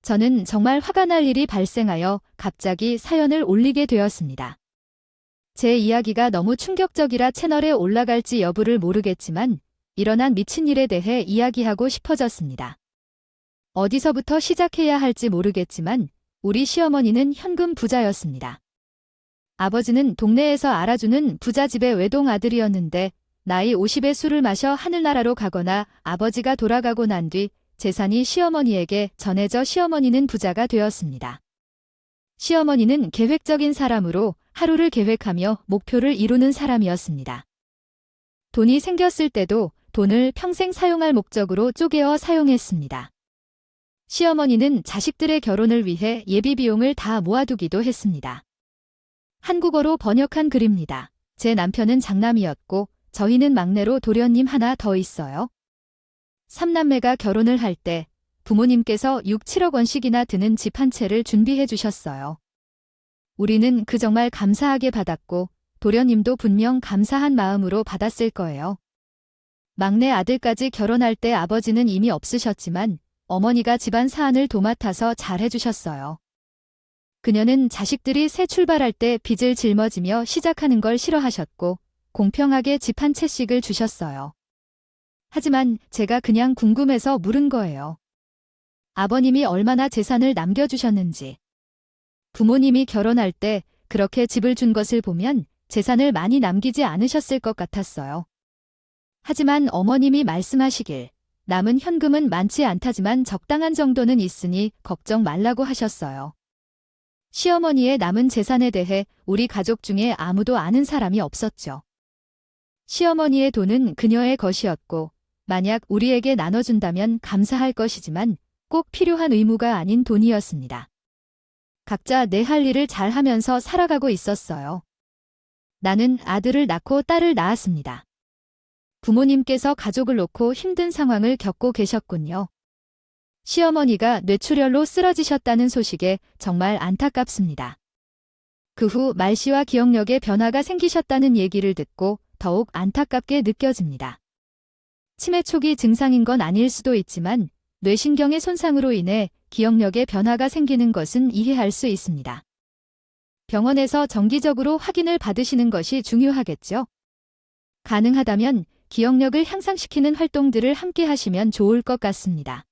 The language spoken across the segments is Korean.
저는 정말 화가 날 일이 발생하여 갑자기 사연을 올리게 되었습니다. 제 이야기가 너무 충격적이라 채널에 올라갈지 여부를 모르겠지만 일어난 미친 일에 대해 이야기하고 싶어졌습니다. 어디서부터 시작해야 할지 모르겠지만 우리 시어머니는 현금 부자였습니다. 아버지는 동네에서 알아주는 부잣집의 외동 아들이었는데 나이 50에 술을 마셔 하늘나라로 가거나 아버지가 돌아가고 난 뒤 재산이 시어머니에게 전해져 시어머니는 부자가 되었습니다. 시어머니는 계획적인 사람으로 하루를 계획하며 목표를 이루는 사람이었습니다. 돈이 생겼을 때도 돈을 평생 사용할 목적으로 쪼개어 사용했습니다. 시어머니는 자식들의 결혼을 위해 예비비용을 다 모아두기도 했습니다. 한국어로 번역한 글입니다. 제 남편은 장남이었고 저희는 막내로 도련님 하나 더 있어요. 3남매가 결혼을 할 때 부모님께서 6, 7억 원씩이나 드는 집 한 채를 준비해 주셨어요. 우리는 그 정말 감사하게 받았고 도련님도 분명 감사한 마음으로 받았을 거예요. 막내 아들까지 결혼할 때 아버지는 이미 없으셨지만 어머니가 집안 사안을 도맡아서 잘 해주셨어요. 그녀는 자식들이 새 출발할 때 빚을 짊어지며 시작하는 걸 싫어하셨고 공평하게 집 한 채씩을 주셨어요. 하지만 제가 그냥 궁금해서 물은 거예요. 아버님이 얼마나 재산을 남겨주셨는지. 부모님이 결혼할 때 그렇게 집을 준 것을 보면 재산을 많이 남기지 않으셨을 것 같았어요. 하지만 어머님이 말씀하시길 남은 현금은 많지 않다지만 적당한 정도는 있으니 걱정 말라고 하셨어요. 시어머니의 남은 재산에 대해 우리 가족 중에 아무도 아는 사람이 없었죠. 시어머니의 돈은 그녀의 것이었고 만약 우리에게 나눠준다면 감사할 것이지만 꼭 필요한 의무가 아닌 돈이었습니다. 각자 내 할 일을 잘 하면서 살아가고 있었어요. 나는 아들을 낳고 딸을 낳았습니다. 부모님께서 가족을 놓고 힘든 상황을 겪고 계셨군요. 시어머니가 뇌출혈로 쓰러지셨다는 소식에 정말 안타깝습니다. 그 후 말씨와 기억력에 변화가 생기셨다는 얘기를 듣고 더욱 안타깝게 느껴집니다. 치매 초기 증상인 건 아닐 수도 있지만 뇌신경의 손상으로 인해 기억력에 변화가 생기는 것은 이해할 수 있습니다. 병원에서 정기적으로 확인을 받으시는 것이 중요하겠죠. 가능하다면 기억력을 향상시키는 활동들을 함께 하시면 좋을 것 같습니다.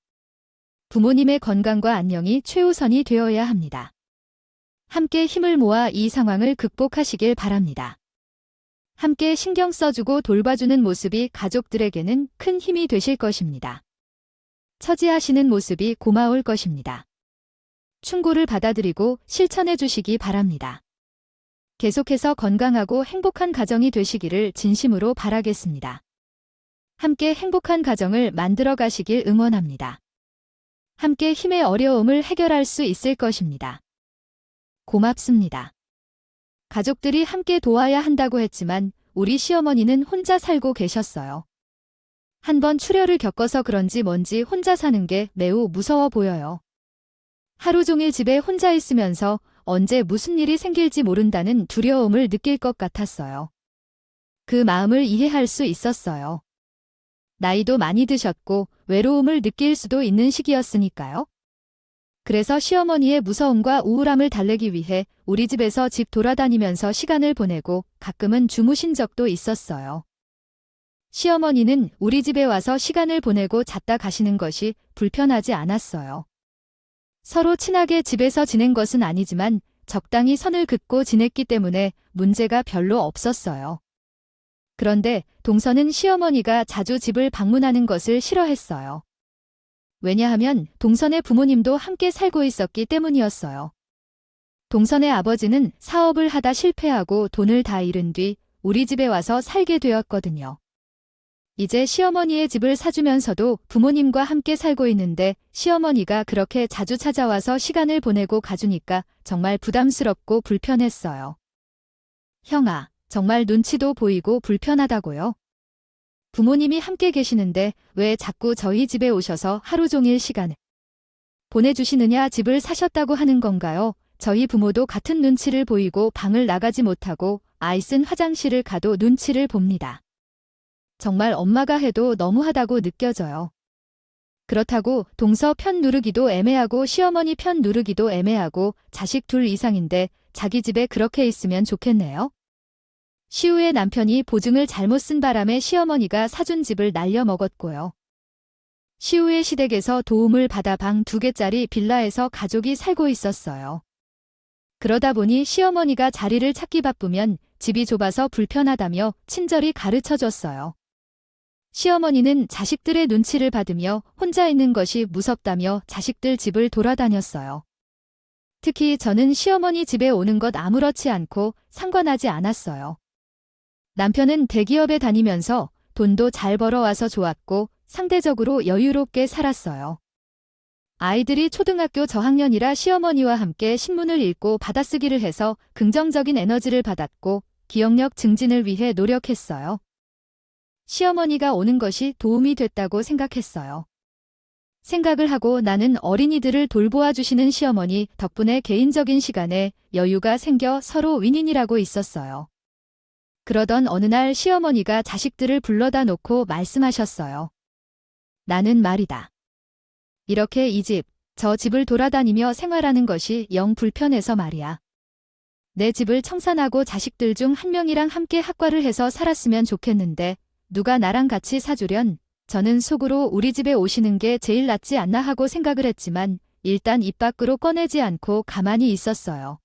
부모님의 건강과 안녕이 최우선이 되어야 합니다. 함께 힘을 모아 이 상황을 극복하시길 바랍니다. 함께 신경 써주고 돌봐주는 모습이 가족들에게는 큰 힘이 되실 것입니다. 처지하시는 모습이 고마울 것입니다. 충고를 받아들이고 실천해 주시기 바랍니다. 계속해서 건강하고 행복한 가정이 되시기를 진심으로 바라겠습니다. 함께 행복한 가정을 만들어 가시길 응원합니다. 함께 힘의 어려움을 해결할 수 있을 것입니다. 고맙습니다. 가족들이 함께 도와야 한다고 했지만 우리 시어머니는 혼자 살고 계셨어요. 한번 출혈을 겪어서 그런지 뭔지 혼자 사는 게 매우 무서워 보여요. 하루 종일 집에 혼자 있으면서 언제 무슨 일이 생길지 모른다는 두려움을 느낄 것 같았어요. 그 마음을 이해할 수 있었어요. 나이도 많이 드셨고 외로움을 느낄 수도 있는 시기였으니까요. 그래서 시어머니의 무서움과 우울함을 달래기 위해 우리 집에서 집 돌아다니면서 시간을 보내고 가끔은 주무신 적도 있었어요. 시어머니는 우리 집에 와서 시간을 보내고 잤다 가시는 것이 불편하지 않았어요. 서로 친하게 집에서 지낸 것은 아니지만 적당히 선을 긋고 지냈기 때문에 문제가 별로 없었어요. 그런데 동서는 시어머니가 자주 집을 방문하는 것을 싫어했어요. 왜냐하면 동선의 부모님도 함께 살고 있었기 때문이었어요. 동선의 아버지는 사업을 하다 실패하고 돈을 다 잃은 뒤 우리 집에 와서 살게 되었거든요. 이제 시어머니의 집을 사주면서도 부모님과 함께 살고 있는데 시어머니가 그렇게 자주 찾아와서 시간을 보내고 가주니까 정말 부담스럽고 불편했어요. 형아, 정말 눈치도 보이고 불편하다고요? 부모님이 함께 계시는데 왜 자꾸 저희 집에 오셔서 하루 종일 시간을 보내주시느냐 집을 사셨다고 하는 건가요? 저희 부모도 같은 눈치를 보이고 방을 나가지 못하고 아이 쓴 화장실을 가도 눈치를 봅니다. 정말 엄마가 해도 너무하다고 느껴져요. 그렇다고 동서 편 누르기도 애매하고 시어머니 편 누르기도 애매하고 자식 둘 이상인데 자기 집에 그렇게 있으면 좋겠네요. 시우의 남편이 보증을 잘못 쓴 바람에 시어머니가 사준 집을 날려먹었고요. 시우의 시댁에서 도움을 받아 방 2개짜리 빌라에서 가족이 살고 있었어요. 그러다 보니 시어머니가 자리를 찾기 바쁘면 집이 좁아서 불편하다며 친절히 가르쳐줬어요. 시어머니는 자식들의 눈치를 받으며 혼자 있는 것이 무섭다며 자식들 집을 돌아다녔어요. 특히 저는 시어머니 집에 오는 것 아무렇지 않고 상관하지 않았어요. 남편은 대기업에 다니면서 돈도 잘 벌어와서 좋았고 상대적으로 여유롭게 살았어요. 아이들이 초등학교 저학년이라 시어머니와 함께 신문을 읽고 받아쓰기를 해서 긍정적인 에너지를 받았고 기억력 증진을 위해 노력했어요. 시어머니가 오는 것이 도움이 됐다고 생각했어요. 생각을 하고 나는 어린이들을 돌보아 주시는 시어머니 덕분에 개인적인 시간에 여유가 생겨 서로 윈윈이라고 있었어요. 그러던 어느 날 시어머니가 자식들을 불러다 놓고 말씀하셨어요. 나는 말이다. 이렇게 이 집, 저 집을 돌아다니며 생활하는 것이 영 불편해서 말이야. 내 집을 청산하고 자식들 중 한 명이랑 함께 학과를 해서 살았으면 좋겠는데 누가 나랑 같이 사주련 저는 속으로 우리 집에 오시는 게 제일 낫지 않나 하고 생각을 했지만 일단 입 밖으로 꺼내지 않고 가만히 있었어요.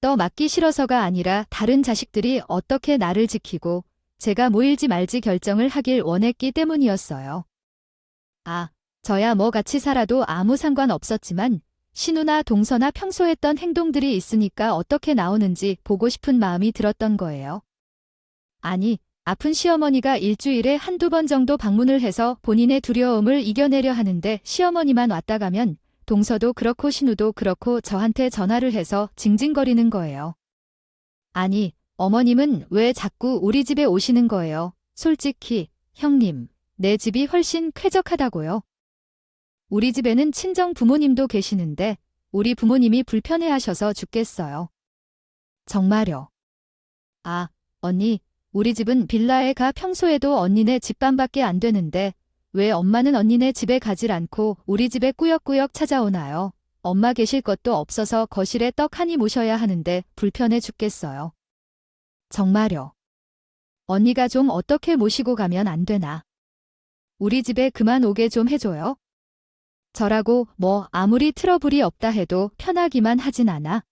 또 맞기 싫어서가 아니라 다른 자식들이 어떻게 나를 지키고 제가 모일지 말지 결정을 하길 원했기 때문이었어요. 아, 저야 뭐 같이 살아도 아무 상관 없었지만 신우나 동서나 평소 했던 행동들이 있으니까 어떻게 나오는지 보고 싶은 마음이 들었던 거예요. 아니, 아픈 시어머니가 일주일에 한두 번 정도 방문을 해서 본인의 두려움을 이겨내려 하는데 시어머니만 왔다 가면 동서도 그렇고 신우도 그렇고 저한테 전화를 해서 징징거리는 거예요. 아니, 어머님은 왜 자꾸 우리 집에 오시는 거예요? 솔직히, 형님, 내 집이 훨씬 쾌적하다고요. 우리 집에는 친정 부모님도 계시는데 우리 부모님이 불편해하셔서 죽겠어요. 정말요. 아, 언니, 우리 집은 빌라에 가 평소에도 언니네 집밥밖에 안 되는데 왜 엄마는 언니네 집에 가질 않고 우리 집에 꾸역꾸역 찾아오나요? 엄마 계실 것도 없어서 거실에 떡 하니 모셔야 하는데 불편해 죽겠어요. 정말요. 언니가 좀 어떻게 모시고 가면 안 되나? 우리 집에 그만 오게 좀 해줘요. 저라고 뭐 아무리 트러블이 없다 해도 편하기만 하진 않아.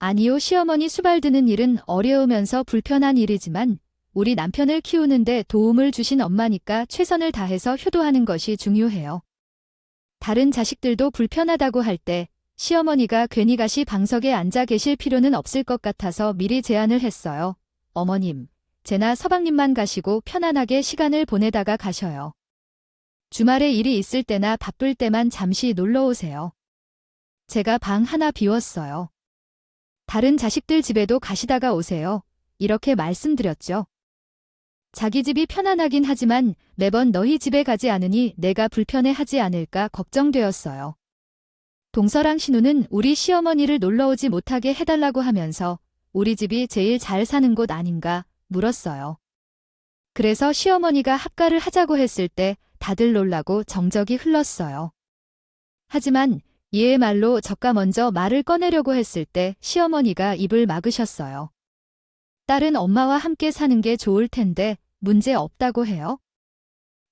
아니요, 시어머니 수발 드는 일은 어려우면서 불편한 일이지만 우리 남편을 키우는데 도움을 주신 엄마니까 최선을 다해서 효도하는 것이 중요해요. 다른 자식들도 불편하다고 할 때 시어머니가 괜히 가시 방석에 앉아 계실 필요는 없을 것 같아서 미리 제안을 했어요. 어머님, 제나 서방님만 가시고 편안하게 시간을 보내다가 가셔요. 주말에 일이 있을 때나 바쁠 때만 잠시 놀러 오세요. 제가 방 하나 비웠어요. 다른 자식들 집에도 가시다가 오세요. 이렇게 말씀드렸죠. 자기 집이 편안하긴 하지만 매번 너희 집에 가지 않으니 내가 불편해하지 않을까 걱정되었어요. 동서랑 신우는 우리 시어머니를 놀러오지 못하게 해달라고 하면서 우리 집이 제일 잘 사는 곳 아닌가 물었어요. 그래서 시어머니가 합가를 하자고 했을 때 다들 놀라고 정적이 흘렀어요. 하지만 얘의 말로 저가 먼저 말을 꺼내려고 했을 때 시어머니가 입을 막으셨어요. 딸은 엄마와 함께 사는 게 좋을 텐데 문제 없다고 해요.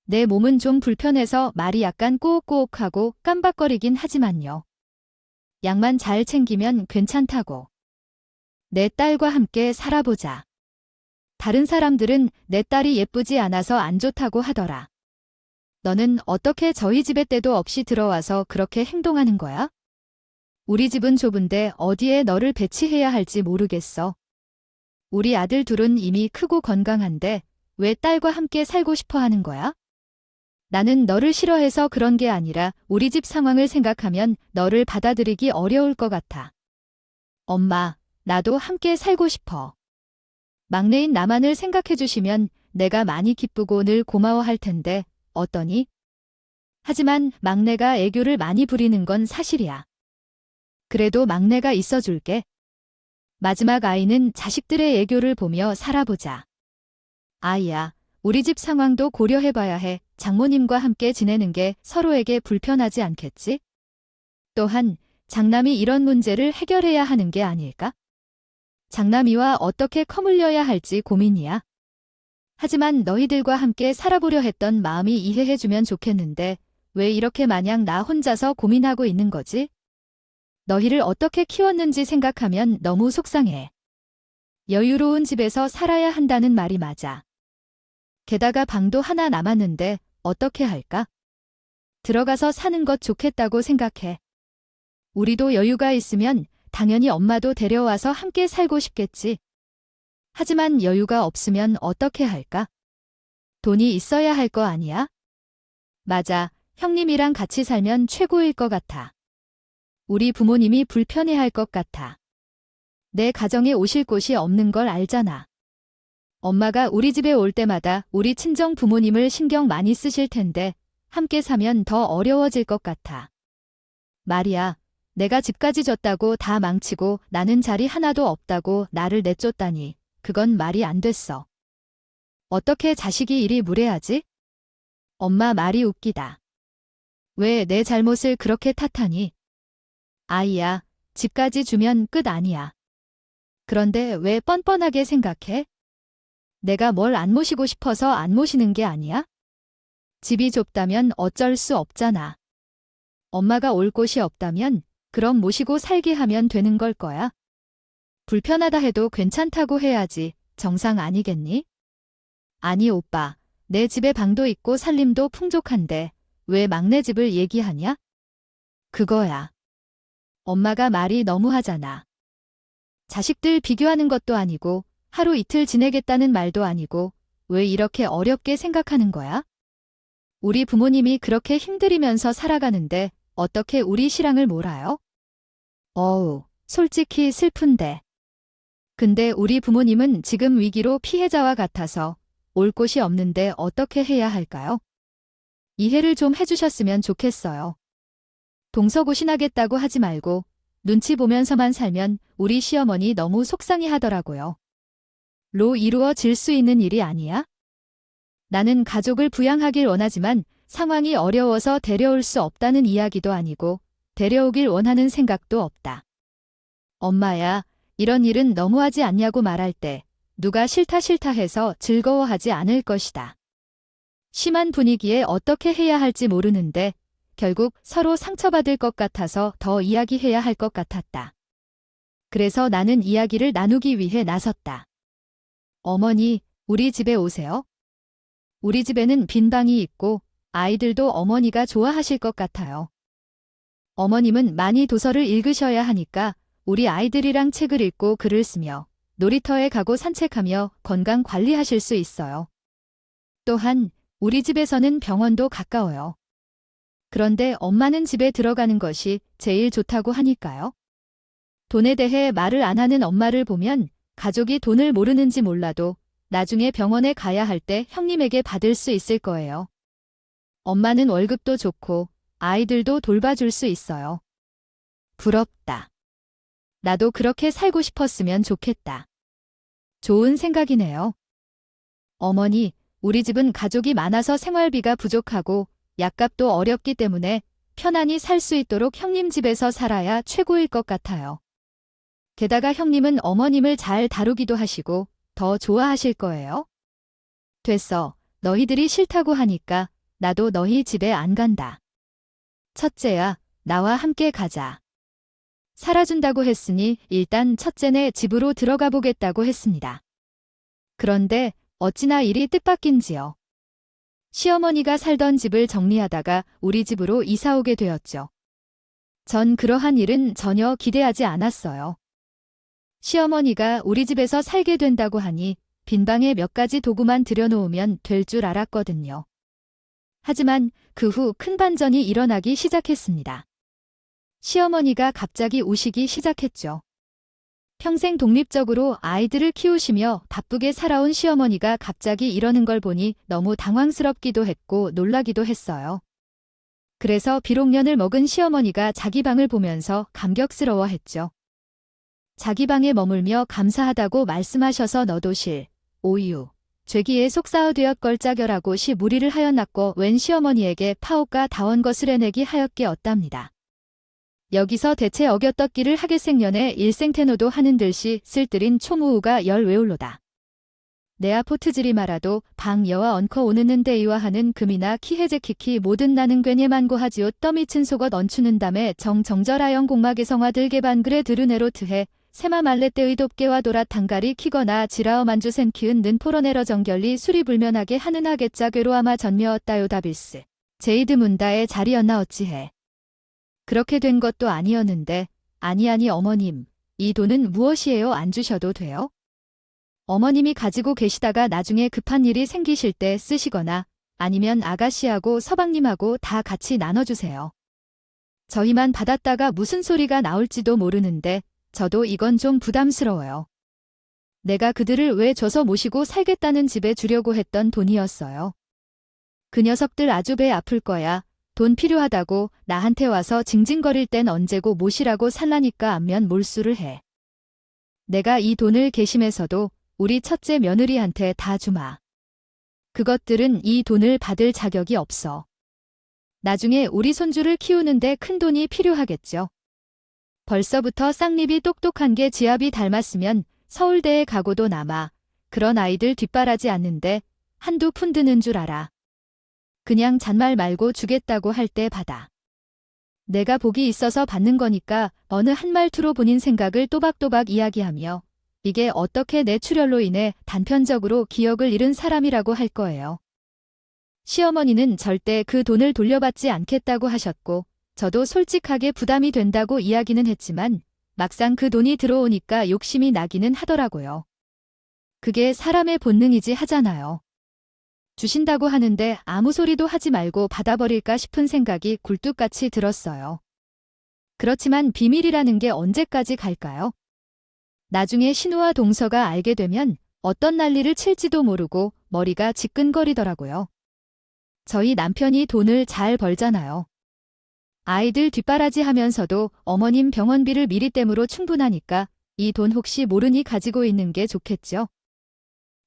내 몸은 좀 불편해서 말이 약간 꾸옥꾸옥하고 깜박거리긴 하지만요. 약만 잘 챙기면 괜찮다고. 내 딸과 함께 살아보자. 다른 사람들은 내 딸이 예쁘지 않아서 안 좋다고 하더라. 너는 어떻게 저희 집에 때도 없이 들어와서 그렇게 행동하는 거야? 우리 집은 좁은데 어디에 너를 배치해야 할지 모르겠어. 우리 아들 둘은 이미 크고 건강한데 왜 딸과 함께 살고 싶어 하는 거야? 나는 너를 싫어해서 그런 게 아니라 우리 집 상황을 생각하면 너를 받아들이기 어려울 것 같아. 엄마, 나도 함께 살고 싶어. 막내인 나만을 생각해 주시면 내가 많이 기쁘고 늘 고마워할 텐데 어떠니? 하지만 막내가 애교를 많이 부리는 건 사실이야. 그래도 막내가 있어줄게. 마지막 아이는 자식들의 애교를 보며 살아보자. 아이야, 우리 집 상황도 고려해봐야 해. 장모님과 함께 지내는 게 서로에게 불편하지 않겠지? 또한 장남이 이런 문제를 해결해야 하는 게 아닐까? 장남이와 어떻게 커물려야 할지 고민이야. 하지만 너희들과 함께 살아보려 했던 마음이 이해해주면 좋겠는데 왜 이렇게 마냥 나 혼자서 고민하고 있는 거지? 너희를 어떻게 키웠는지 생각하면 너무 속상해. 여유로운 집에서 살아야 한다는 말이 맞아. 게다가 방도 하나 남았는데 어떻게 할까? 들어가서 사는 것 좋겠다고 생각해. 우리도 여유가 있으면 당연히 엄마도 데려와서 함께 살고 싶겠지. 하지만 여유가 없으면 어떻게 할까? 돈이 있어야 할 거 아니야? 맞아. 형님이랑 같이 살면 최고일 것 같아. 우리 부모님이 불편해할 것 같아. 내 가정에 오실 곳이 없는 걸 알잖아. 엄마가 우리 집에 올 때마다 우리 친정 부모님을 신경 많이 쓰실 텐데 함께 사면 더 어려워질 것 같아. 말이야, 내가 집까지 줬다고 다 망치고 나는 자리 하나도 없다고 나를 내쫓다니 그건 말이 안 됐어. 어떻게 자식이 이리 무례하지? 엄마 말이 웃기다. 왜 내 잘못을 그렇게 탓하니? 아이야, 집까지 주면 끝 아니야. 그런데 왜 뻔뻔하게 생각해? 내가 뭘 안 모시고 싶어서 안 모시는 게 아니야? 집이 좁다면 어쩔 수 없잖아. 엄마가 올 곳이 없다면 그럼 모시고 살게 하면 되는 걸 거야. 불편하다 해도 괜찮다고 해야지 정상 아니겠니? 아니 오빠, 내 집에 방도 있고 살림도 풍족한데 왜 막내 집을 얘기하냐? 그거야. 엄마가 말이 너무하잖아. 자식들 비교하는 것도 아니고 하루 이틀 지내겠다는 말도 아니고 왜 이렇게 어렵게 생각하는 거야? 우리 부모님이 그렇게 힘들이면서 살아가는데 어떻게 우리 신랑을 몰아요? 어우, 솔직히 슬픈데. 근데 우리 부모님은 지금 위기로 피해자와 같아서 올 곳이 없는데 어떻게 해야 할까요? 이해를 좀 해주셨으면 좋겠어요. 동서고신하겠다고 하지 말고 눈치 보면서만 살면 우리 시어머니 너무 속상해 하더라고요. 로 이루어질 수 있는 일이 아니야? 나는 가족을 부양하길 원하지만 상황이 어려워서 데려올 수 없다는 이야기도 아니고 데려오길 원하는 생각도 없다. 엄마야, 이런 일은 너무하지 않냐고 말할 때 누가 싫다 해서 즐거워하지 않을 것이다. 심한 분위기에 어떻게 해야 할지 모르는데 결국 서로 상처받을 것 같아서 더 이야기해야 할 것 같았다. 그래서 나는 이야기를 나누기 위해 나섰다. 어머니, 우리 집에 오세요. 우리 집에는 빈 방이 있고 아이들도 어머니가 좋아하실 것 같아요. 어머님은 많이 도서를 읽으셔야 하니까 우리 아이들이랑 책을 읽고 글을 쓰며 놀이터에 가고 산책하며 건강 관리하실 수 있어요. 또한 우리 집에서는 병원도 가까워요. 그런데 엄마는 집에 들어가는 것이 제일 좋다고 하니까요. 돈에 대해 말을 안 하는 엄마를 보면 가족이 돈을 모르는지 몰라도 나중에 병원에 가야 할 때 형님에게 받을 수 있을 거예요. 엄마는 월급도 좋고 아이들도 돌봐줄 수 있어요. 부럽다. 나도 그렇게 살고 싶었으면 좋겠다. 좋은 생각이네요. 어머니, 우리 집은 가족이 많아서 생활비가 부족하고 약값도 어렵기 때문에 편안히 살 수 있도록 형님 집에서 살아야 최고일 것 같아요. 게다가 형님은 어머님을 잘 다루기도 하시고 더 좋아하실 거예요. 됐어. 너희들이 싫다고 하니까 나도 너희 집에 안 간다. 첫째야, 나와 함께 가자. 살아준다고 했으니 일단 첫째네 집으로 들어가 보겠다고 했습니다. 그런데 어찌나 일이 뜻밖인지요. 시어머니가 살던 집을 정리하다가 우리 집으로 이사 오게 되었죠. 전 그러한 일은 전혀 기대하지 않았어요. 시어머니가 우리 집에서 살게 된다고 하니 빈방에 몇 가지 도구만 들여놓으면 될 줄 알았거든요. 하지만 그 후 큰 반전이 일어나기 시작했습니다. 시어머니가 갑자기 우시기 시작했죠. 평생 독립적으로 아이들을 키우시며 바쁘게 살아온 시어머니가 갑자기 이러는 걸 보니 너무 당황스럽기도 했고 놀라기도 했어요. 그래서 비록 년을 먹은 시어머니가 자기 방을 보면서 감격스러워했죠. 자기 방에 머물며 감사하다고 말씀하셔서 너도실, 오유, 죄기에 속사어되었 걸짜결하고 시 무리를 하였났고 웬 시어머니에게 파옥과 다원 것을 해내기 하였게 얻답니다. 여기서 대체 어겼떴기를 하겠생년에 일생태노도 하는 듯이 쓸들인 초무우가 열외울로다. 내아 포트지리 말아도 방 여와 얹커 오느는 데이와 하는 금이나 키해제키키 모든 나는 괜히 만고하지요 떠미친 속엇 얹추는 담에 정정절하영 공막의 성화들 개반글에 들으네로 트해 세마 말레떼의 돕게와 도라 tan가리 키거나 지라어 만주 센키은 는 포러내러 정결리 술이 불면하게 하는 하겠자 괴로아마 전미었다요 다빌스. 제이드 문다의 자리였나 어찌해. 그렇게 된 것도 아니었는데 아니 어머님 이 돈은 무엇이에요 안 주셔도 돼요? 어머님이 가지고 계시다가 나중에 급한 일이 생기실 때 쓰시거나 아니면 아가씨하고 서방님하고 다 같이 나눠주세요. 저희만 받았다가 무슨 소리가 나올지도 모르는데 저도 이건 좀 부담스러워요. 내가 그들을 왜 줘서 모시고 살겠다는 집에 주려고 했던 돈이었어요. 그 녀석들 아주 배 아플 거야. 돈 필요하다고 나한테 와서 징징거릴 땐 언제고 모시라고 살라니까 안면 몰수를 해. 내가 이 돈을 괘씸해서도 우리 첫째 며느리한테 다 주마. 그것들은 이 돈을 받을 자격이 없어. 나중에 우리 손주를 키우는데 큰 돈이 필요하겠죠. 벌써부터 쌍립이 똑똑한 게 지압이 닮았으면 서울대에 가고도 남아. 그런 아이들 뒷바라지 않는데 한두 푼 드는 줄 알아. 그냥 잔말 말고 주겠다고 할 때 받아. 내가 복이 있어서 받는 거니까 어느 한 말투로 본인 생각을 또박또박 이야기하며 이게 어떻게 내 출혈로 인해 단편적으로 기억을 잃은 사람이라고 할 거예요. 시어머니는 절대 그 돈을 돌려받지 않겠다고 하셨고 저도 솔직하게 부담이 된다고 이야기는 했지만 막상 그 돈이 들어오니까 욕심이 나기는 하더라고요. 그게 사람의 본능이지 하잖아요. 주신다고 하는데 아무 소리도 하지 말고 받아버릴까 싶은 생각이 굴뚝같이 들었어요. 그렇지만 비밀이라는 게 언제까지 갈까요? 나중에 신우와 동서가 알게 되면 어떤 난리를 칠지도 모르고 머리가 지끈거리더라고요. 저희 남편이 돈을 잘 벌잖아요. 아이들 뒷바라지 하면서도 어머님 병원비를 미리 땜으로 충분하니까 이 돈 혹시 모르니 가지고 있는 게 좋겠죠.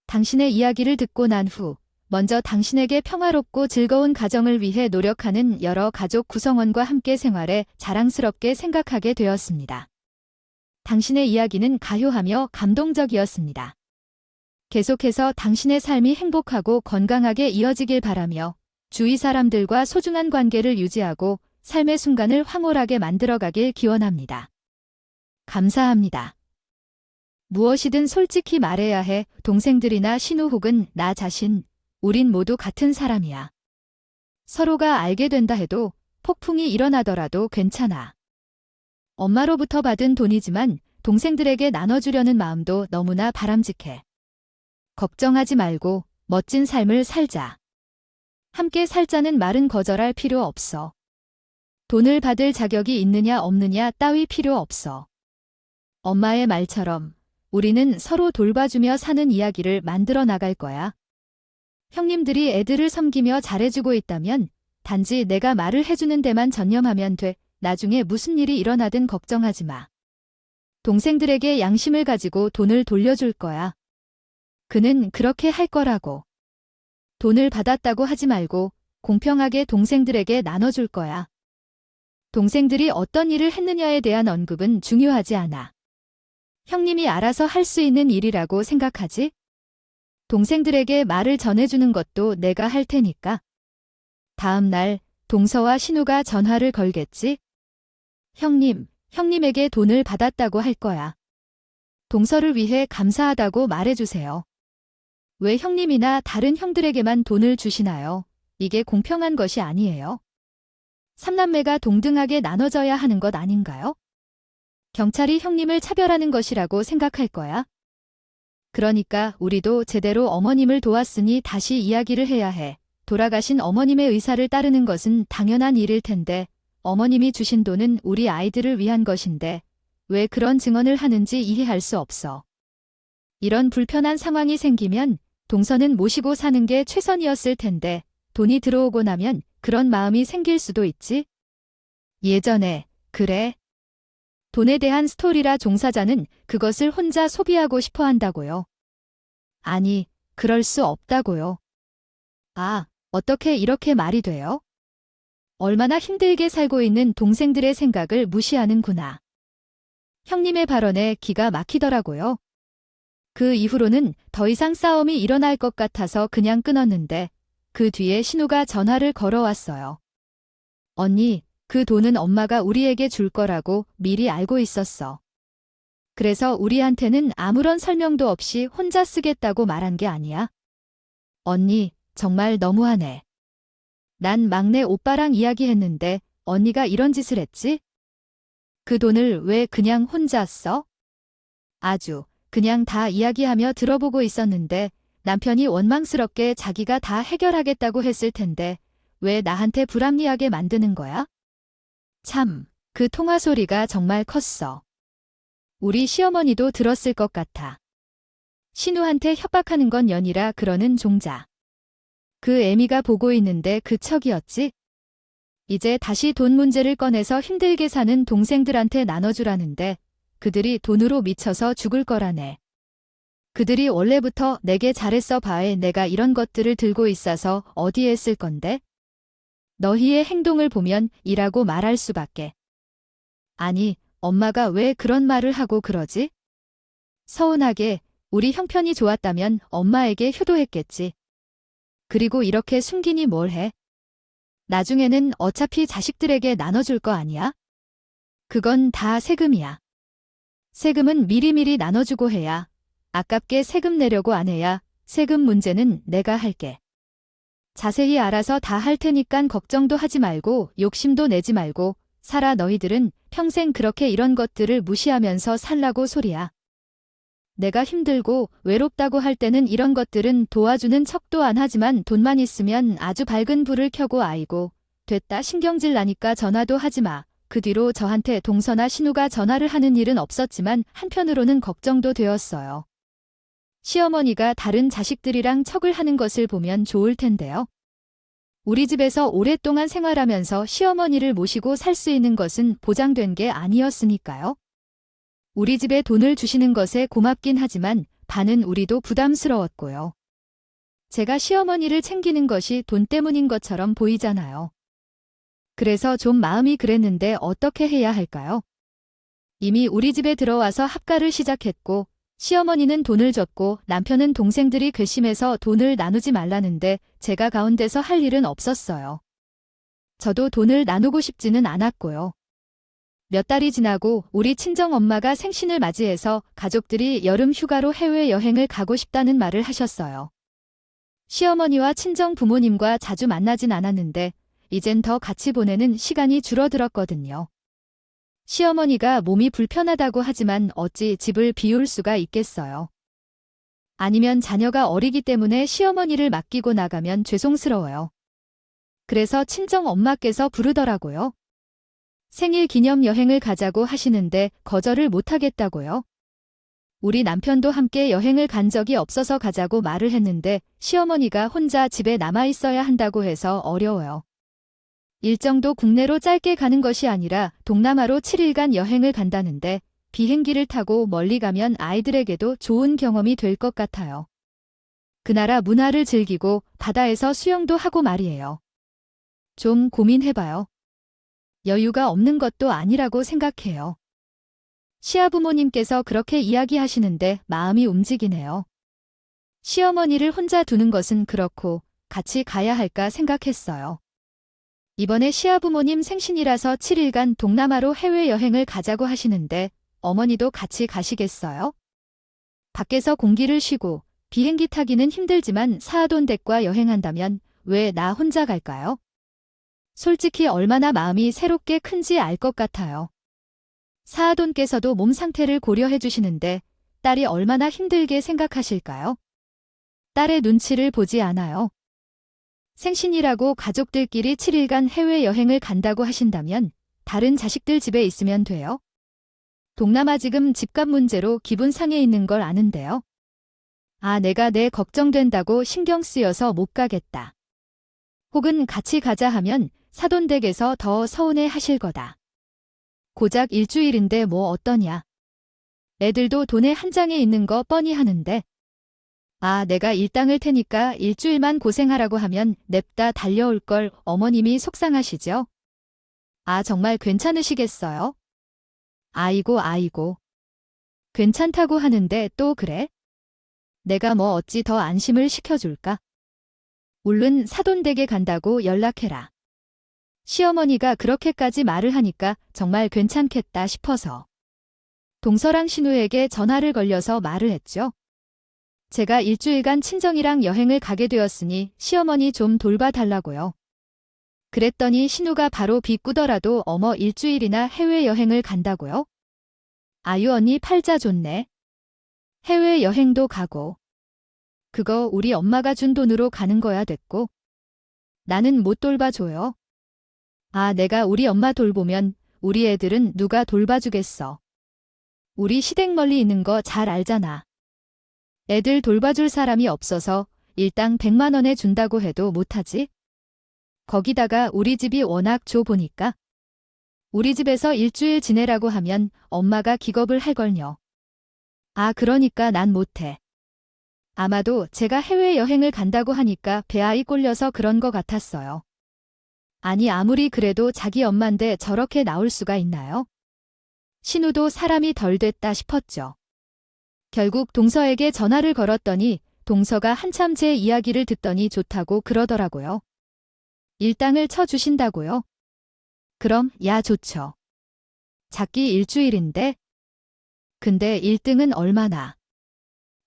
당신의 이야기를 듣고 난 후 먼저 당신에게 평화롭고 즐거운 가정을 위해 노력하는 여러 가족 구성원과 함께 생활해 자랑스럽게 생각하게 되었습니다. 당신의 이야기는 가요하며 감동적이었습니다. 계속해서 당신의 삶이 행복하고 건강하게 이어지길 바라며 주위 사람들과 소중한 관계를 유지하고 삶의 순간을 황홀하게 만들어가길 기원합니다. 감사합니다. 무엇이든 솔직히 말해야 해. 동생들이나 신우 혹은 나 자신, 우린 모두 같은 사람이야. 서로가 알게 된다 해도 폭풍이 일어나더라도 괜찮아. 엄마로부터 받은 돈이지만 동생들에게 나눠주려는 마음도 너무나 바람직해. 걱정하지 말고 멋진 삶을 살자. 함께 살자는 말은 거절할 필요 없어. 돈을 받을 자격이 있느냐 없느냐 따위 필요 없어. 엄마의 말처럼 우리는 서로 돌봐주며 사는 이야기를 만들어 나갈 거야. 형님들이 애들을 섬기며 잘해주고 있다면 단지 내가 말을 해주는 데만 전념하면 돼. 나중에 무슨 일이 일어나든 걱정하지 마. 동생들에게 양심을 가지고 돈을 돌려줄 거야. 그는 그렇게 할 거라고. 돈을 받았다고 하지 말고 공평하게 동생들에게 나눠줄 거야. 동생들이 어떤 일을 했느냐에 대한 언급은 중요하지 않아. 형님이 알아서 할 수 있는 일이라고 생각하지? 동생들에게 말을 전해주는 것도 내가 할 테니까. 다음 날 동서와 신우가 전화를 걸겠지? 형님에게 돈을 받았다고 할 거야. 동서를 위해 감사하다고 말해주세요. 왜 형님이나 다른 형들에게만 돈을 주시나요? 이게 공평한 것이 아니에요. 삼남매가 동등하게 나눠져야 하는 것 아닌가요? 경찰이 형님을 차별하는 것이라고 생각할 거야. 그러니까 우리도 제대로 어머님을 도왔으니 다시 이야기를 해야 해. 돌아가신 어머님의 의사를 따르는 것은 당연한 일일 텐데 어머님이 주신 돈은 우리 아이들을 위한 것인데 왜 그런 증언을 하는지 이해할 수 없어. 이런 불편한 상황이 생기면 동서는 모시고 사는 게 최선이었을 텐데 돈이 들어오고 나면 그런 마음이 생길 수도 있지. 예전에 그래. 돈에 대한 스토리라 종사자는 그것을 혼자 소비하고 싶어 한다고요. 아니, 그럴 수 없다고요. 아, 어떻게 이렇게 말이 돼요? 얼마나 힘들게 살고 있는 동생들의 생각을 무시하는구나. 형님의 발언에 기가 막히더라고요. 그 이후로는 더 이상 싸움이 일어날 것 같아서 그냥 끊었는데 그 뒤에 신우가 전화를 걸어왔어요. 언니, 그 돈은 엄마가 우리에게 줄 거라고 미리 알고 있었어. 그래서 우리한테는 아무런 설명도 없이 혼자 쓰겠다고 말한 게 아니야. 언니, 정말 너무하네. 난 막내 오빠랑 이야기했는데 언니가 이런 짓을 했지? 그 돈을 왜 그냥 혼자 써? 아주 그냥 다 이야기하며 들어보고 있었는데 남편이 원망스럽게 자기가 다 해결하겠다고 했을 텐데 왜 나한테 불합리하게 만드는 거야? 참, 그 통화 소리가 정말 컸어. 우리 시어머니도 들었을 것 같아. 신우한테 협박하는 건 연이라 그러는 종자. 그 애미가 보고 있는데 그 척이었지? 이제 다시 돈 문제를 꺼내서 힘들게 사는 동생들한테 나눠주라는데 그들이 돈으로 미쳐서 죽을 거라네. 그들이 원래부터 내게 잘했어 봐에 내가 이런 것들을 들고 있어서 어디에 쓸 건데? 너희의 행동을 보면 이라고 말할 수밖에. 아니, 엄마가 왜 그런 말을 하고 그러지? 서운하게 우리 형편이 좋았다면 엄마에게 효도했겠지. 그리고 이렇게 숨기니 뭘 해? 나중에는 어차피 자식들에게 나눠줄 거 아니야? 그건 다 세금이야. 세금은 미리미리 나눠주고 해야 아깝게 세금 내려고 안 해야 세금 문제는 내가 할게. 자세히 알아서 다 할 테니깐 걱정도 하지 말고 욕심도 내지 말고 살아 너희들은 평생 그렇게 이런 것들을 무시하면서 살라고 소리야. 내가 힘들고 외롭다고 할 때는 이런 것들은 도와주는 척도 안 하지만 돈만 있으면 아주 밝은 불을 켜고 아이고 됐다 신경질 나니까 전화도 하지 마. 그 뒤로 저한테 동서나 신우가 전화를 하는 일은 없었지만 한편으로는 걱정도 되었어요. 시어머니가 다른 자식들이랑 척을 하는 것을 보면 좋을 텐데요. 우리 집에서 오랫동안 생활하면서 시어머니를 모시고 살 수 있는 것은 보장된 게 아니었으니까요. 우리 집에 돈을 주시는 것에 고맙긴 하지만 반은 우리도 부담스러웠고요. 제가 시어머니를 챙기는 것이 돈 때문인 것처럼 보이잖아요. 그래서 좀 마음이 그랬는데 어떻게 해야 할까요? 이미 우리 집에 들어와서 합가를 시작했고 시어머니는 돈을 줬고 남편은 동생들이 괘씸해서 돈을 나누지 말라는데 제가 가운데서 할 일은 없었어요. 저도 돈을 나누고 싶지는 않았고요. 몇 달이 지나고 우리 친정엄마가 생신을 맞이해서 가족들이 여름 휴가로 해외여행을 가고 싶다는 말을 하셨어요. 시어머니와 친정 부모님과 자주 만나진 않았는데 이젠 더 같이 보내는 시간이 줄어들었거든요. 시어머니가 몸이 불편하다고 하지만 어찌 집을 비울 수가 있겠어요. 아니면 자녀가 어리기 때문에 시어머니를 맡기고 나가면 죄송스러워요. 그래서 친정 엄마께서 부르더라고요. 생일 기념 여행을 가자고 하시는데 거절을 못하겠다고요. 우리 남편도 함께 여행을 간 적이 없어서 가자고 말을 했는데 시어머니가 혼자 집에 남아 있어야 한다고 해서 어려워요. 일정도 국내로 짧게 가는 것이 아니라 동남아로 7일간 여행을 간다는데 비행기를 타고 멀리 가면 아이들에게도 좋은 경험이 될 것 같아요. 그 나라 문화를 즐기고 바다에서 수영도 하고 말이에요. 좀 고민해봐요. 여유가 없는 것도 아니라고 생각해요. 시아부모님께서 그렇게 이야기하시는데 마음이 움직이네요. 시어머니를 혼자 두는 것은 그렇고 같이 가야 할까 생각했어요. 이번에 시아부모님 생신이라서 7일간 동남아로 해외여행을 가자고 하시는데 어머니도 같이 가시겠어요? 밖에서 공기를 쉬고 비행기 타기는 힘들지만 사돈 댁과 여행한다면 왜 나 혼자 갈까요? 솔직히 얼마나 마음이 새롭게 큰지 알 것 같아요. 사돈께서도 몸 상태를 고려해 주시는데 딸이 얼마나 힘들게 생각하실까요? 딸의 눈치를 보지 않아요. 생신이라고 가족들끼리 7일간 해외여행을 간다고 하신다면 다른 자식들 집에 있으면 돼요? 동남아 지금 집값 문제로 기분 상해 있는 걸 아는데요. 아, 내가 내 걱정된다고 신경 쓰여서 못 가겠다. 혹은 같이 가자 하면 사돈댁에서 더 서운해 하실 거다. 고작 일주일인데 뭐 어떠냐. 애들도 돈에 한 장에 있는 거 뻔히 하는데. 아, 내가 일당을 테니까 일주일만 고생하라고 하면 냅다 달려올 걸 어머님이 속상하시죠? 아, 정말 괜찮으시겠어요? 아이고, 아이고. 괜찮다고 하는데 또 그래? 내가 뭐 어찌 더 안심을 시켜줄까? 얼른 사돈댁에 간다고 연락해라. 시어머니가 그렇게까지 말을 하니까 정말 괜찮겠다 싶어서 동서랑 신우에게 전화를 걸려서 말을 했죠. 제가 일주일간 친정이랑 여행을 가게 되었으니 시어머니 좀 돌봐달라고요. 그랬더니 신우가 바로 비꾸더라도 어머 일주일이나 해외여행을 간다고요? 아유 언니 팔자 좋네. 해외여행도 가고. 그거 우리 엄마가 준 돈으로 가는 거야 됐고. 나는 못 돌봐줘요. 아 내가 우리 엄마 돌보면 우리 애들은 누가 돌봐주겠어. 우리 시댁 멀리 있는 거 잘 알잖아. 애들 돌봐줄 사람이 없어서 일당 100만 원에 준다고 해도 못하지? 거기다가 우리 집이 워낙 좁으니까. 우리 집에서 일주일 지내라고 하면 엄마가 기겁을 할걸요. 아 그러니까 난 못해. 아마도 제가 해외여행을 간다고 하니까 배아이 꼴려서 그런 거 같았어요. 아니 아무리 그래도 자기 엄만데 저렇게 나올 수가 있나요? 신우도 사람이 덜 됐다 싶었죠. 결국 동서에게 전화를 걸었더니 동서가 한참 제 이야기를 듣더니 좋다고 그러더라고요. 일당을 쳐주신다고요? 그럼 야 좋죠. 작기 일주일인데? 근데 1등은 얼마나?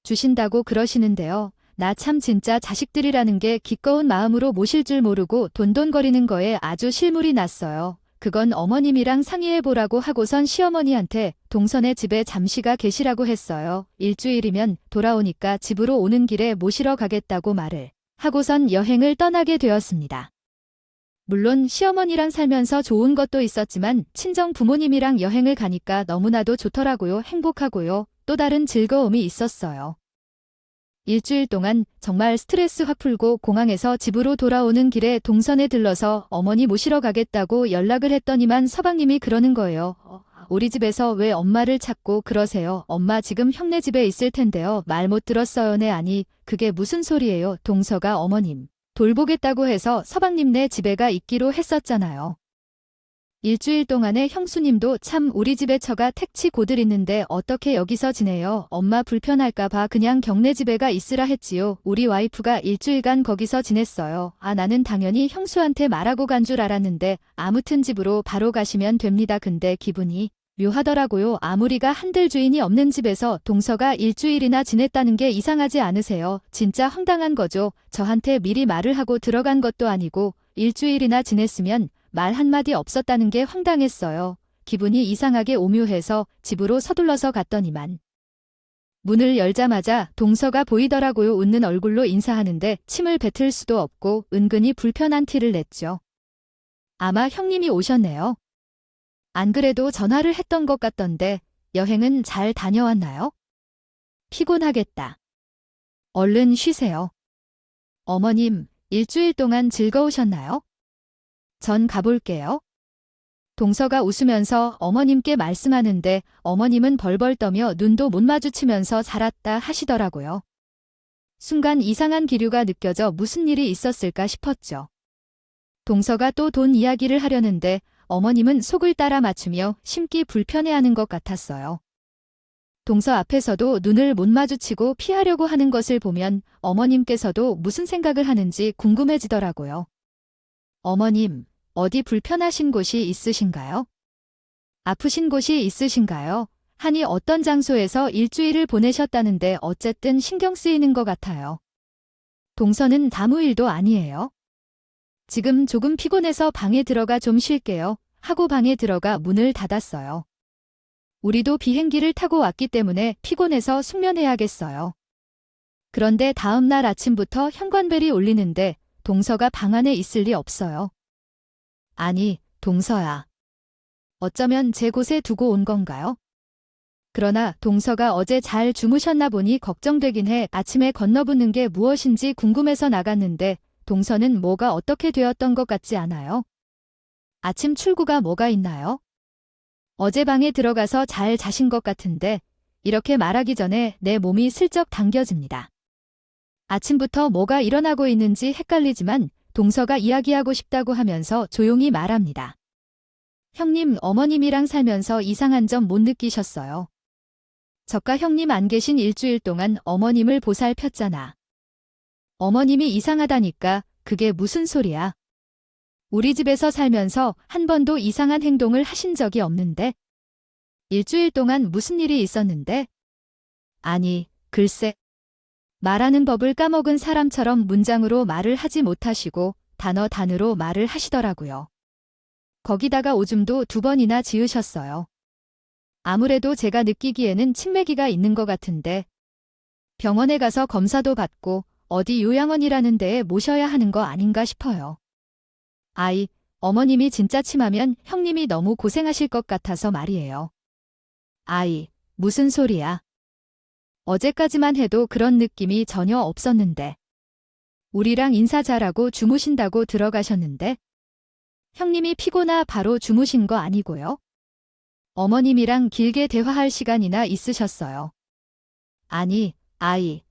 주신다고 그러시는데요. 나 참 진짜 자식들이라는 게 기꺼운 마음으로 모실 줄 모르고 돈돈거리는 거에 아주 실물이 났어요. 그건 어머님이랑 상의해보라고 하고선 시어머니한테 동선의 집에 잠시가 계시라고 했어요. 일주일이면 돌아오니까 집으로 오는 길에 모시러 가겠다고 말을 하고선 여행을 떠나게 되었습니다. 물론 시어머니랑 살면서 좋은 것도 있었지만 친정 부모님이랑 여행을 가니까 너무나도 좋더라고요. 행복하고요. 또 다른 즐거움이 있었어요. 일주일 동안 정말 스트레스 확 풀고 공항에서 집으로 돌아오는 길에 동선에 들러서 어머니 모시러 가겠다고 연락을 했더니만 서방님이 그러는 거예요. 우리 집에서 왜 엄마를 찾고 그러세요? 엄마 지금 형네 집에 있을 텐데요. 말 못 들었어요. 네 아니 그게 무슨 소리예요? 동서가 어머님 돌보겠다고 해서 서방님네 집에가 있기로 했었잖아요. 일주일 동안에 형수님도 참 우리 집에 처가 택치 고들 있는데 어떻게 여기서 지내요? 엄마 불편할까봐 그냥 경내 집에가 있으라 했지요. 우리 와이프가 일주일간 거기서 지냈어요. 아 나는 당연히 형수한테 말하고 간 줄 알았는데 아무튼 집으로 바로 가시면 됩니다. 근데 기분이 묘하더라고요. 아무리가 한들 주인이 없는 집에서 동서가 일주일이나 지냈다는 게 이상하지 않으세요? 진짜 황당한 거죠. 저한테 미리 말을 하고 들어간 것도 아니고 일주일이나 지냈으면 말 한마디 없었다는 게 황당했어요. 기분이 이상하게 오묘해서 집으로 서둘러서 갔더니만 문을 열자마자 동서가 보이더라고요. 웃는 얼굴로 인사하는데 침을 뱉을 수도 없고 은근히 불편한 티를 냈죠. 아마 형님이 오셨네요. 안 그래도 전화를 했던 것 같던데 여행은 잘 다녀왔나요? 피곤하겠다. 얼른 쉬세요. 어머님, 일주일 동안 즐거우셨나요? 전 가볼게요. 동서가 웃으면서 어머님께 말씀하는데 어머님은 벌벌 떠며 눈도 못 마주치면서 살았다 하시더라고요. 순간 이상한 기류가 느껴져 무슨 일이 있었을까 싶었죠. 동서가 또 돈 이야기를 하려는데 어머님은 속을 따라 맞추며 심기 불편해하는 것 같았어요. 동서 앞에서도 눈을 못 마주치고 피하려고 하는 것을 보면 어머님께서도 무슨 생각을 하는지 궁금해지더라고요. 어머님, 어디 불편하신 곳이 있으신가요? 아프신 곳이 있으신가요? 하니 어떤 장소에서 일주일을 보내셨다는데 어쨌든 신경 쓰이는 것 같아요. 동서는 아무 일도 아니에요. 지금 조금 피곤해서 방에 들어가 좀 쉴게요. 하고 방에 들어가 문을 닫았어요. 우리도 비행기를 타고 왔기 때문에 피곤해서 숙면해야겠어요. 그런데 다음 날 아침부터 현관벨이 울리는데 동서가 방 안에 있을 리 없어요. 아니, 동서야. 어쩌면 제 곳에 두고 온 건가요? 그러나 동서가 어제 잘 주무셨나 보니 걱정되긴 해. 아침에 건너붙는 게 무엇인지 궁금해서 나갔는데 동서는 뭐가 어떻게 되었던 것 같지 않아요? 아침 출구가 뭐가 있나요? 어제 방에 들어가서 잘 자신 것 같은데 이렇게 말하기 전에 내 몸이 슬쩍 당겨집니다. 아침부터 뭐가 일어나고 있는지 헷갈리지만 동서가 이야기하고 싶다고 하면서 조용히 말합니다. 형님, 어머님이랑 살면서 이상한 점 못 느끼셨어요? 저가 형님 안 계신 일주일 동안 어머님을 보살폈잖아. 어머님이 이상하다니까 그게 무슨 소리야? 우리 집에서 살면서 한 번도 이상한 행동을 하신 적이 없는데? 일주일 동안 무슨 일이 있었는데? 아니, 글쎄. 말하는 법을 까먹은 사람처럼 문장으로 말을 하지 못하시고 단어로 말을 하시더라고요. 거기다가 오줌도 2번이나 지으셨어요. 아무래도 제가 느끼기에는 치매기가 있는 것 같은데 병원에 가서 검사도 받고 어디 요양원이라는 데에 모셔야 하는 거 아닌가 싶어요. 아이, 어머님이 진짜 침하면 형님이 너무 고생하실 것 같아서 말이에요. 아이, 무슨 소리야. 어제까지만 해도 그런 느낌이 전혀 없었는데. 우리랑 인사 잘하고 주무신다고 들어가셨는데? 형님이 피곤하 바로 주무신 거 아니고요? 어머님이랑 길게 대화할 시간이나 있으셨어요. 아니, 아이,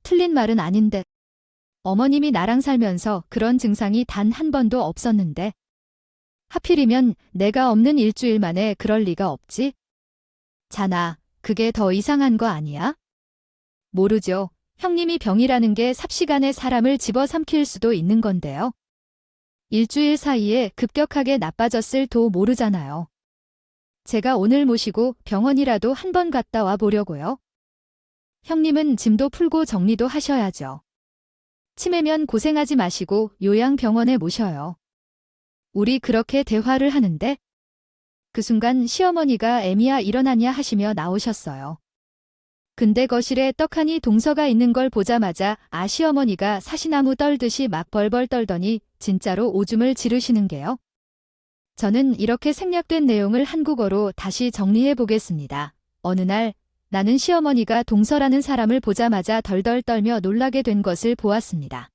틀린 말은 아닌데. 어머님이 나랑 살면서 그런 증상이 단 한 번도 없었는데. 하필이면 내가 없는 일주일 만에 그럴 리가 없지? 자나, 그게 더 이상한 거 아니야? 모르죠. 형님이 병이라는 게 삽시간에 사람을 집어삼킬 수도 있는 건데요. 일주일 사이에 급격하게 나빠졌을도 모르잖아요. 제가 오늘 모시고 병원이라도 한번 갔다 와 보려고요. 형님은 짐도 풀고 정리도 하셔야죠. 치매면 고생하지 마시고 요양병원에 모셔요. 우리 그렇게 대화를 하는데 그 순간 시어머니가 애미야 일어나냐 하시며 나오셨어요. 근데 거실에 떡하니 동서가 있는 걸 보자마자 시어머니가 사시나무 떨듯이 막 벌벌 떨더니 진짜로 오줌을 지르시는 게요. 저는 이렇게 생략된 내용을 한국어로 다시 정리해 보겠습니다. 어느 날 나는 시어머니가 동서라는 사람을 보자마자 덜덜 떨며 놀라게 된 것을 보았습니다.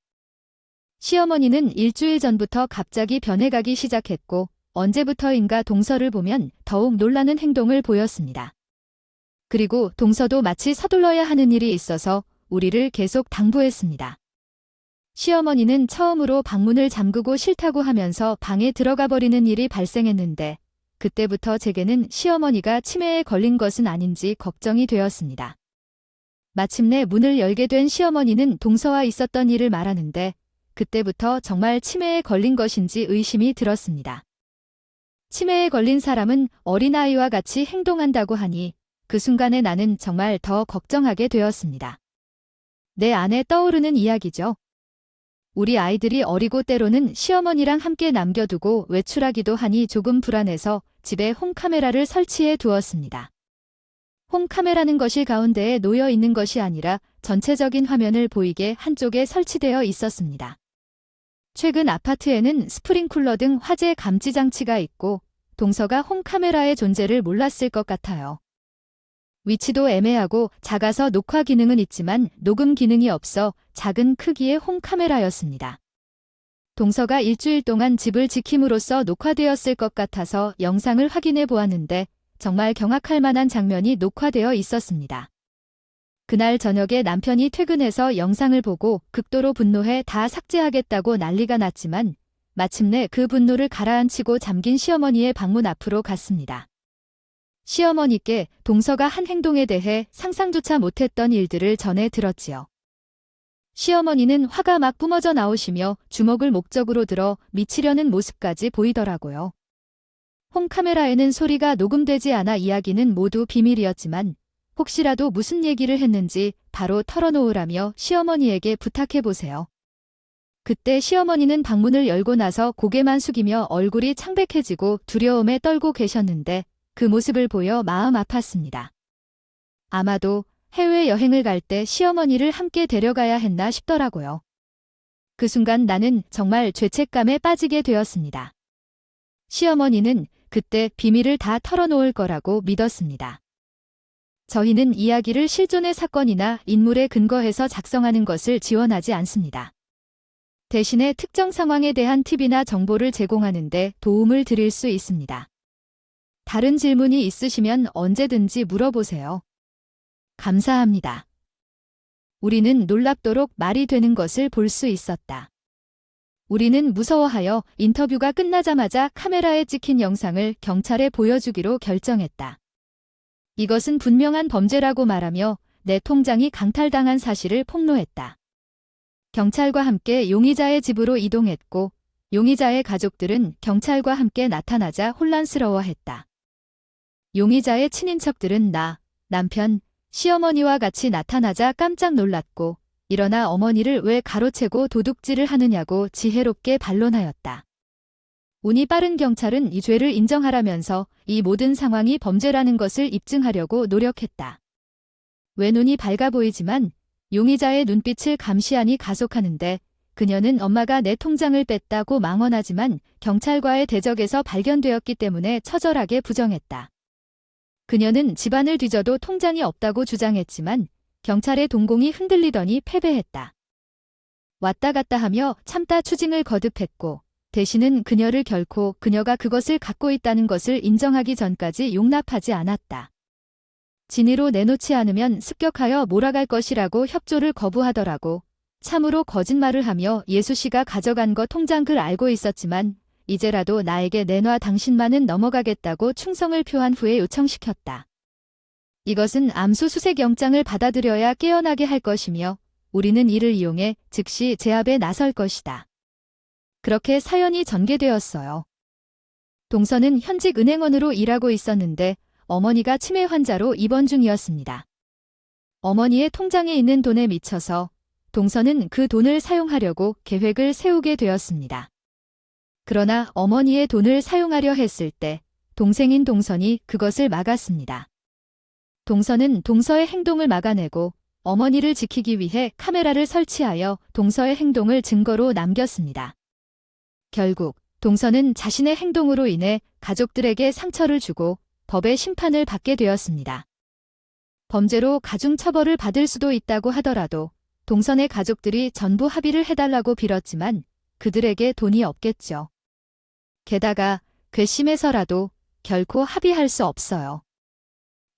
시어머니는 일주일 전부터 갑자기 변해가기 시작했고 언제부터인가 동서를 보면 더욱 놀라는 행동을 보였습니다. 그리고 동서도 마치 서둘러야 하는 일이 있어서 우리를 계속 당부했습니다. 시어머니는 처음으로 방문을 잠그고 싫다고 하면서 방에 들어가 버리는 일이 발생했는데 그때부터 제게는 시어머니가 치매에 걸린 것은 아닌지 걱정이 되었습니다. 마침내 문을 열게 된 시어머니는 동서와 있었던 일을 말하는데 그때부터 정말 치매에 걸린 것인지 의심이 들었습니다. 치매에 걸린 사람은 어린아이와 같이 행동한다고 하니 그 순간에 나는 정말 더 걱정하게 되었습니다. 내 안에 떠오르는 이야기죠. 우리 아이들이 어리고 때로는 시어머니랑 함께 남겨두고 외출하기도 하니 조금 불안해서 집에 홈카메라를 설치해 두었습니다. 홈카메라는 거실 가운데에 놓여 있는 것이 아니라 전체적인 화면을 보이게 한쪽에 설치되어 있었습니다. 최근 아파트에는 스프링쿨러 등 화재 감지 장치가 있고 동서가 홈카메라의 존재를 몰랐을 것 같아요. 위치도 애매하고 작아서 녹화 기능은 있지만 녹음 기능이 없어 작은 크기의 홈카메라였습니다. 동서가 일주일 동안 집을 지킴으로써 녹화되었을 것 같아서 영상을 확인해 보았는데 정말 경악할 만한 장면이 녹화되어 있었습니다. 그날 저녁에 남편이 퇴근해서 영상을 보고 극도로 분노해 다 삭제하겠다고 난리가 났지만 마침내 그 분노를 가라앉히고 잠긴 시어머니의 방문 앞으로 갔습니다. 시어머니께 동서가 한 행동에 대해 상상조차 못했던 일들을 전해 들었지요. 시어머니는 화가 막 뿜어져 나오시며 주먹을 목적으로 들어 미치려는 모습까지 보이더라고요. 홈카메라에는 소리가 녹음되지 않아 이야기는 모두 비밀이었지만 혹시라도 무슨 얘기를 했는지 바로 털어놓으라며 시어머니에게 부탁해보세요. 그때 시어머니는 방문을 열고 나서 고개만 숙이며 얼굴이 창백해지고 두려움에 떨고 계셨는데 그 모습을 보여 마음 아팠습니다. 아마도 해외여행을 갈 때 시어머니를 함께 데려가야 했나 싶더라고요. 그 순간 나는 정말 죄책감에 빠지게 되었습니다. 시어머니는 그때 비밀을 다 털어놓을 거라고 믿었습니다. 저희는 이야기를 실존의 사건이나 인물에 근거해서 작성하는 것을 지원하지 않습니다. 대신에 특정 상황에 대한 팁이나 정보를 제공하는 데 도움을 드릴 수 있습니다. 다른 질문이 있으시면 언제든지 물어보세요. 감사합니다. 우리는 놀랍도록 말이 되는 것을 볼 수 있었다. 우리는 무서워하여 인터뷰가 끝나자마자 카메라에 찍힌 영상을 경찰에 보여주기로 결정했다. 이것은 분명한 범죄라고 말하며 내 통장이 강탈당한 사실을 폭로했다. 경찰과 함께 용의자의 집으로 이동했고 용의자의 가족들은 경찰과 함께 나타나자 혼란스러워했다. 용의자의 친인척들은 나, 남편, 시어머니와 같이 나타나자 깜짝 놀랐고 일어나 어머니를 왜 가로채고 도둑질을 하느냐고 지혜롭게 반론하였다. 운이 빠른 경찰은 이 죄를 인정하라면서 이 모든 상황이 범죄라는 것을 입증하려고 노력했다. 외눈이 밝아 보이지만 용의자의 눈빛을 감시하니 가속하는데 그녀는 엄마가 내 통장을 뺐다고 망언하지만 경찰과의 대적에서 발견되었기 때문에 처절하게 부정했다. 그녀는 집안을 뒤져도 통장이 없다고 주장했지만 경찰의 동공이 흔들리더니 패배했다. 왔다 갔다 하며 참다 추징을 거듭했고 대신은 그녀를 결코 그녀가 그것을 갖고 있다는 것을 인정하기 전까지 용납하지 않았다. 진위로 내놓지 않으면 습격하여 몰아갈 것이라고 협조를 거부하더라고. 참으로 거짓말을 하며 예수 씨가 가져간 거 통장 글 알고 있었지만 이제라도 나에게 내놔 당신만은 넘어가겠다고 충성을 표한 후에 요청시켰다. 이것은 암수수색 영장을 받아들여야 깨어나게 할 것이며 우리는 이를 이용해 즉시 제압에 나설 것이다. 그렇게 사연이 전개되었어요. 동서는 현직 은행원으로 일하고 있었는데 어머니가 치매 환자로 입원 중이었습니다. 어머니의 통장에 있는 돈에 미쳐서 동서는 그 돈을 사용하려고 계획을 세우게 되었습니다. 그러나 어머니의 돈을 사용하려 했을 때 동생인 동선이 그것을 막았습니다. 동서는 동서의 행동을 막아내고 어머니를 지키기 위해 카메라를 설치하여 동서의 행동을 증거로 남겼습니다. 결국 동서는 자신의 행동으로 인해 가족들에게 상처를 주고 법의 심판을 받게 되었습니다. 범죄로 가중처벌을 받을 수도 있다고 하더라도 동선의 가족들이 전부 합의를 해달라고 빌었지만 그들에게 돈이 없겠죠. 게다가 괘씸해서라도 결코 합의할 수 없어요.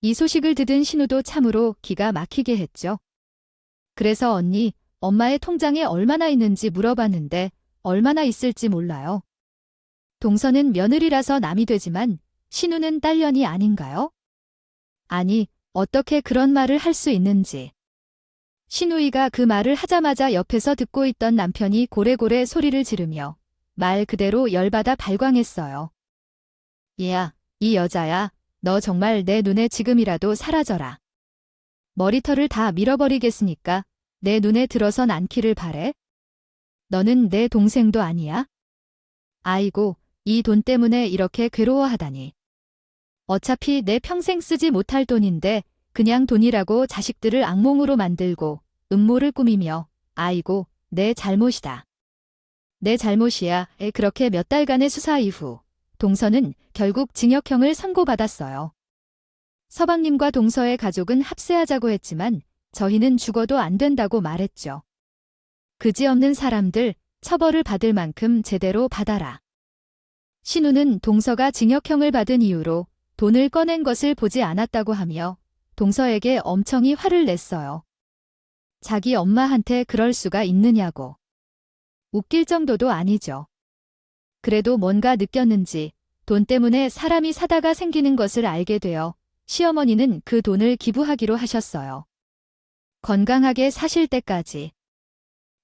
이 소식을 듣은 신우도 참으로 기가 막히게 했죠. 그래서 언니, 엄마의 통장에 얼마나 있는지 물어봤는데 얼마나 있을지 몰라요. 동서는 며느리라서 남이 되지만 신우는 딸년이 아닌가요? 아니, 어떻게 그런 말을 할 수 있는지. 신우이가 그 말을 하자마자 옆에서 듣고 있던 남편이 고래고래 소리를 지르며 말 그대로 열받아 발광했어요. 얘야, 이 여자야, 너 정말 내 눈에 지금이라도 사라져라. 머리털을 다 밀어버리겠으니까 내 눈에 들어선 않기를 바래? 너는 내 동생도 아니야? 아이고, 이 돈 때문에 이렇게 괴로워하다니. 어차피 내 평생 쓰지 못할 돈인데 그냥 돈이라고 자식들을 악몽으로 만들고 음모를 꾸미며 아이고, 내 잘못이다. 내 잘못이야. 그렇게 몇 달간의 수사 이후 동서는 결국 징역형을 선고받았어요. 서방님과 동서의 가족은 합세하자고 했지만 저희는 죽어도 안 된다고 말했죠. 그지없는 사람들, 처벌을 받을 만큼 제대로 받아라. 신우는 동서가 징역형을 받은 이유로 돈을 꺼낸 것을 보지 않았다고 하며 동서에게 엄청이 화를 냈어요. 자기 엄마한테 그럴 수가 있느냐고. 웃길 정도도 아니죠. 그래도 뭔가 느꼈는지 돈 때문에 사람이 사다가 생기는 것을 알게 되어 시어머니는 그 돈을 기부하기로 하셨어요. 건강하게 사실 때까지.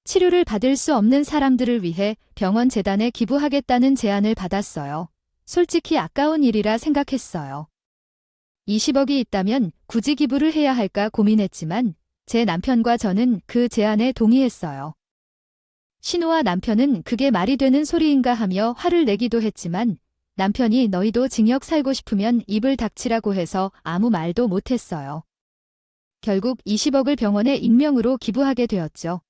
치료를 받을 수 없는 사람들을 위해 병원 재단에 기부하겠다는 제안을 받았어요. 솔직히 아까운 일이라 생각했어요. 20억이 있다면 굳이 기부를 해야 할까 고민했지만 제 남편과 저는 그 제안에 동의했어요. 신우와 남편은 그게 말이 되는 소리인가 하며 화를 내기도 했지만 남편이 너희도 징역 살고 싶으면 입을 닥치라고 해서 아무 말도 못했어요. 결국 20억을 병원에 익명으로 기부하게 되었죠.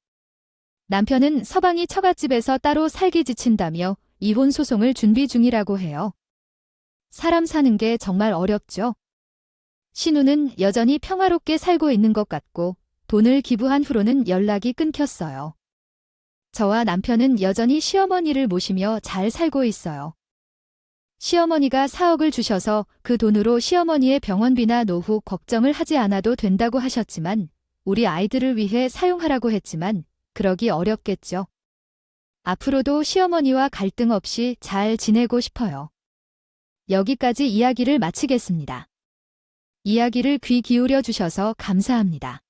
남편은 서방이 처갓집에서 따로 살기 지친다며 이혼 소송을 준비 중이라고 해요. 사람 사는 게 정말 어렵죠. 신우는 여전히 평화롭게 살고 있는 것 같고 돈을 기부한 후로는 연락이 끊겼어요. 저와 남편은 여전히 시어머니를 모시며 잘 살고 있어요. 시어머니가 4억을 주셔서 그 돈으로 시어머니의 병원비나 노후 걱정을 하지 않아도 된다고 하셨지만 우리 아이들을 위해 사용하라고 했지만 그러기 어렵겠죠. 앞으로도 시어머니와 갈등 없이 잘 지내고 싶어요. 여기까지 이야기를 마치겠습니다. 이야기를 귀 기울여 주셔서 감사합니다.